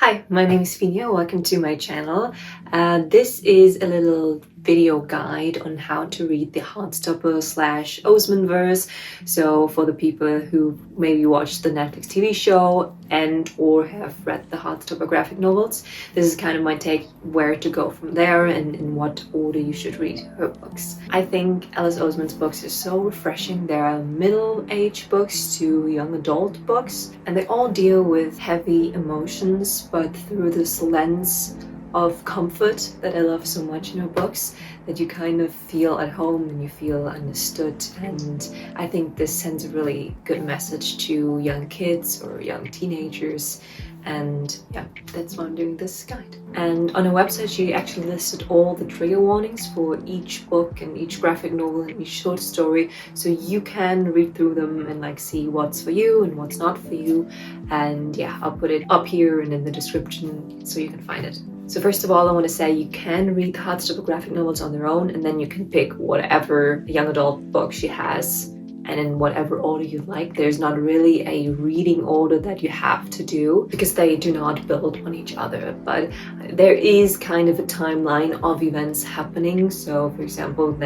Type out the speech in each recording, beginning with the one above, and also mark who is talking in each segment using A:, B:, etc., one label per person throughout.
A: Hi, my name is Finya. Welcome to my channel. This is a little video guide on how to read the Heartstopper slash Osemanverse. So for the people who maybe watched the Netflix TV show and or have read the Heartstopper graphic novels, this is kind of my take where to go from there and in what order you should read her books. I think Alice Oseman's books are so refreshing. There are middle-aged books to young adult books, and they all deal with heavy emotions, but through this lens of comfort that I love so much in her books, that you kind of feel at home and you feel understood. And I think this sends a really good message to young kids or young teenagers. And yeah, that's why I'm doing this guide. And on her website, she actually listed all the trigger warnings for each book and each graphic novel and each short story, so you can read through them and like see what's for you and what's not for you. And yeah, I'll put it up here and in the description so you can find it. So first of all, I want to say you can read the Heartstopper graphic novels on their own, and then you can pick whatever young adult book she has and in whatever order you like. There's not really a reading order that you have to do because they do not build on each other, but there is kind of a timeline of events happening. So for example,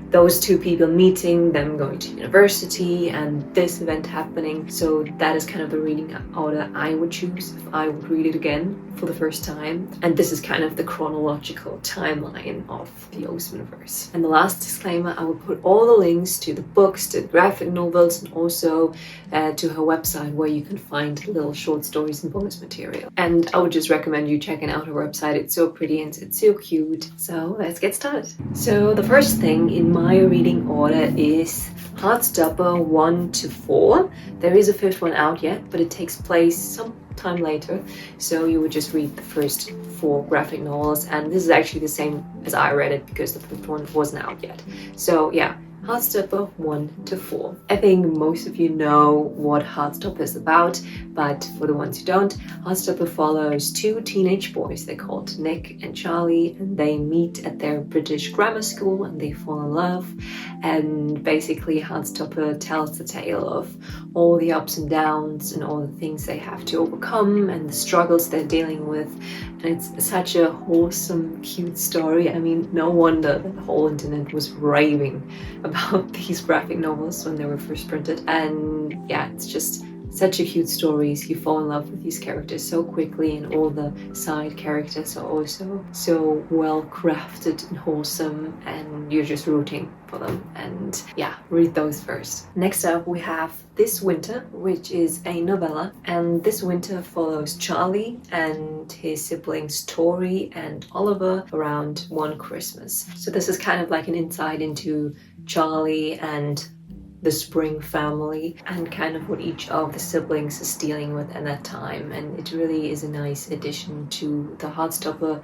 A: those two people meeting, them going to university, and this event happening. So that is kind of the reading order I would choose if I would read it again for the first time. And this is kind of the chronological timeline of the Osemanverse. And the last disclaimer, I will put all the links to the books, to the graphic novels, and also to her website where you can find little short stories and bonus material. And I would just recommend you checking out her website. It's so pretty and it's so cute. So let's get started. So the first thing in my reading order is Heartstopper 1 to 4. There is a fifth one out yet, but it takes place some time later. So you would just read the first 4 graphic novels, and this is actually the same as I read it because the fifth one wasn't out yet. So yeah, Heartstopper 1 to 4. I think most of you know what Heartstopper is about, but for the ones who don't, Heartstopper follows 2 teenage boys. They're called Nick and Charlie, and they meet at their British grammar school and they fall in love. And basically Heartstopper tells the tale of all the ups and downs and all the things they have to overcome and the struggles they're dealing with. And it's such a wholesome, cute story. I mean, no wonder that the whole internet was raving about these graphic novels when they were first printed. And yeah, it's just such a cute stories. You fall in love with these characters so quickly, and all the side characters are also so well crafted and wholesome, and you're just rooting for them. And yeah, read those first. Next up we have This Winter, which is a novella, and This Winter follows Charlie and his siblings Tori and Oliver around one Christmas. So this is kind of like an insight into Charlie and the Spring family and kind of what each of the siblings is dealing with at that time. And it really is a nice addition to the Heartstopper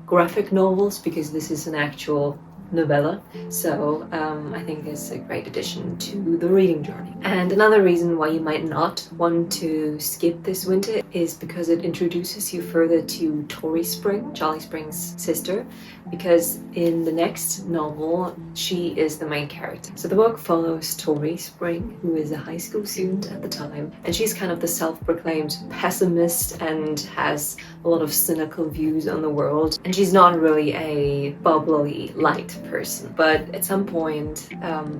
A: graphic novels because this is an actual novella. So I think it's a great addition to the reading journey. And another reason why you might not want to skip This Winter is because it introduces you further to Tori Spring, Charlie Spring's sister, because in the next novel she is the main character. So the book follows Tori Spring, who is a high school student at the time, and she's kind of the self-proclaimed pessimist and has a lot of cynical views on the world, and she's not really a bubbly light person. But at some point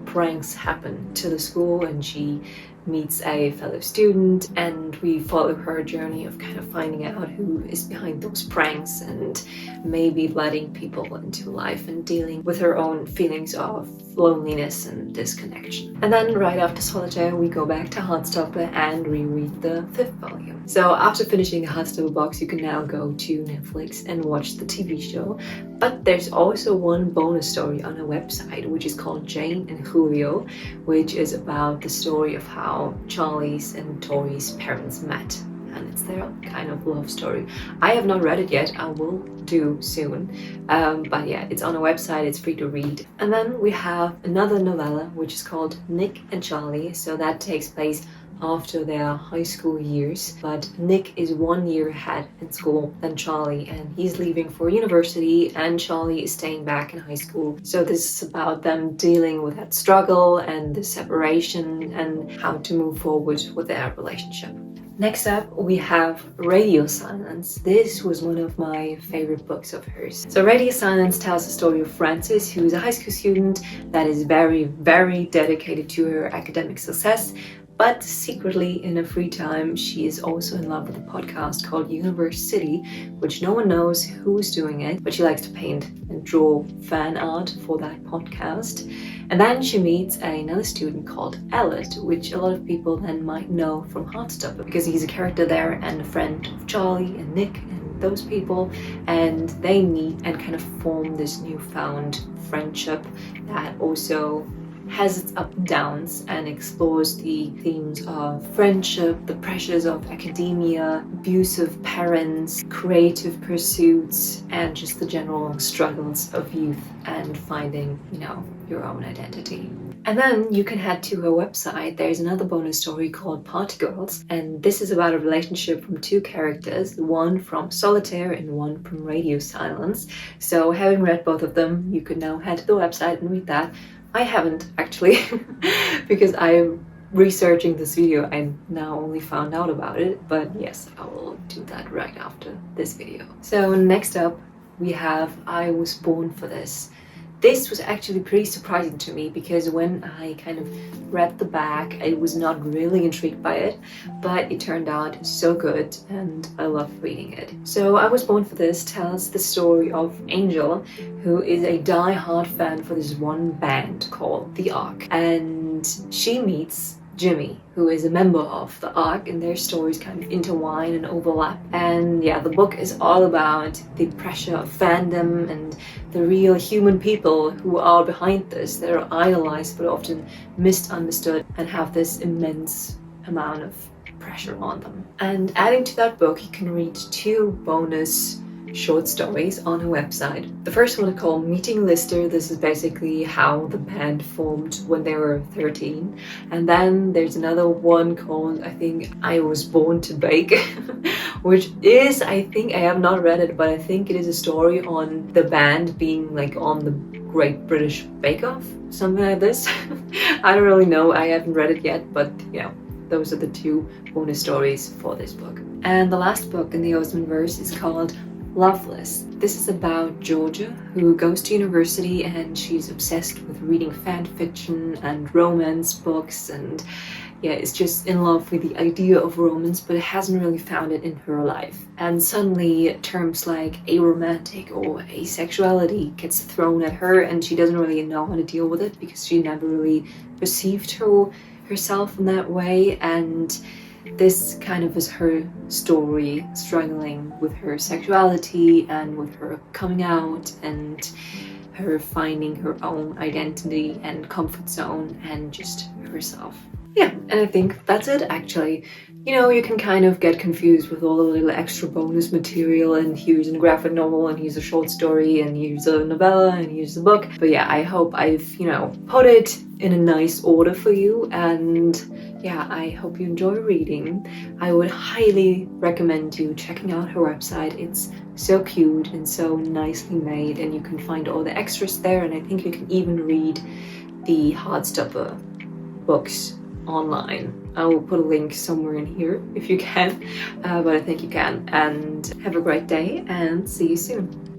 A: pranks happen to the school and she meets a fellow student, and we follow her journey of kind of finding out who is behind those pranks and maybe letting people into life and dealing with her own feelings of loneliness and disconnection. And then right after Solitaire we go back to Heartstopper and reread the 5th volume. So after finishing the Heartstopper box, you can now go to Netflix and watch the TV show, but there's also one bonus story on a website which is called Jane and Julio, which is about the story of how Charlie's and Tori's parents met, and it's their kind of love story. I have not read it yet, I will do soon, but yeah, it's on a website, it's free to read. And then we have another novella which is called Nick and Charlie. So that takes place after their high school years, but Nick is 1 year ahead in school than Charlie, and he's leaving for university and Charlie is staying back in high school. So this is about them dealing with that struggle and the separation and how to move forward with their relationship. Next up, we have Radio Silence. This was one of my favorite books of hers. So Radio Silence tells the story of Frances, who is a high school student that is very, very dedicated to her academic success. But secretly, in her free time, she is also in love with a podcast called University, which no one knows who's doing it, but she likes to paint and draw fan art for that podcast. And then she meets another student called Elliot, which a lot of people then might know from Heartstopper, because he's a character there and a friend of Charlie and Nick and those people, and they meet and kind of form this newfound friendship that also has its ups and downs and explores the themes of friendship, the pressures of academia, abusive parents, creative pursuits, and just the general struggles of youth and finding, your own identity. And then you can head to her website. There's another bonus story called Party Girls, and this is about a relationship from two characters, one from Solitaire and one from Radio Silence. So having read both of them, you can now head to the website and read that. I haven't actually, because I'm researching this video. I now only found out about it, but yes, I will do that right after this video. So next up, we have I Was Born for This. This was actually pretty surprising to me because when I kind of read the back, I was not really intrigued by it, but it turned out so good and I love reading it. So I Was Born for This tells the story of Angel, who is a die-hard fan for this one band called The Ark, and she meets Jimmy, who is a member of the Ark, and their stories kind of intertwine and overlap. And yeah, the book is all about the pressure of fandom and the real human people who are behind this. They're idolized but often misunderstood and have this immense amount of pressure on them. And adding to that book, you can read 2 bonus short stories on her website. The first one is called Meeting Lister. This is basically how the band formed when they were 13. And then there's another one called, I think, I Was Born to Bake, which is, I have not read it, but I think it is a story on the band being like on the Great British Bake Off, something like this. I don't really know, I haven't read it yet, but those are the 2 bonus stories for this book. And the last book in the Osemanverse is called Loveless. This is about Georgia, who goes to university and she's obsessed with reading fan fiction and romance books, and is just in love with the idea of romance, but hasn't really found it in her life. And suddenly terms like aromantic or asexuality gets thrown at her, and she doesn't really know how to deal with it because she never really perceived herself in that way. And this kind of is her story, struggling with her sexuality and with her coming out and her finding her own identity and comfort zone and just herself. Yeah, and I think that's it actually. You can kind of get confused with all the little extra bonus material, and here's a graphic novel, and here's a short story, and here's a novella, and here's a book. But yeah, I hope I've, put it in a nice order for you, and I hope you enjoy reading. I would highly recommend you checking out her website. It's so cute and so nicely made, and you can find all the extras there, and I think you can even read the Heartstopper books online. I will put a link somewhere in here if you can, but I think you can. And have a great day and see you soon.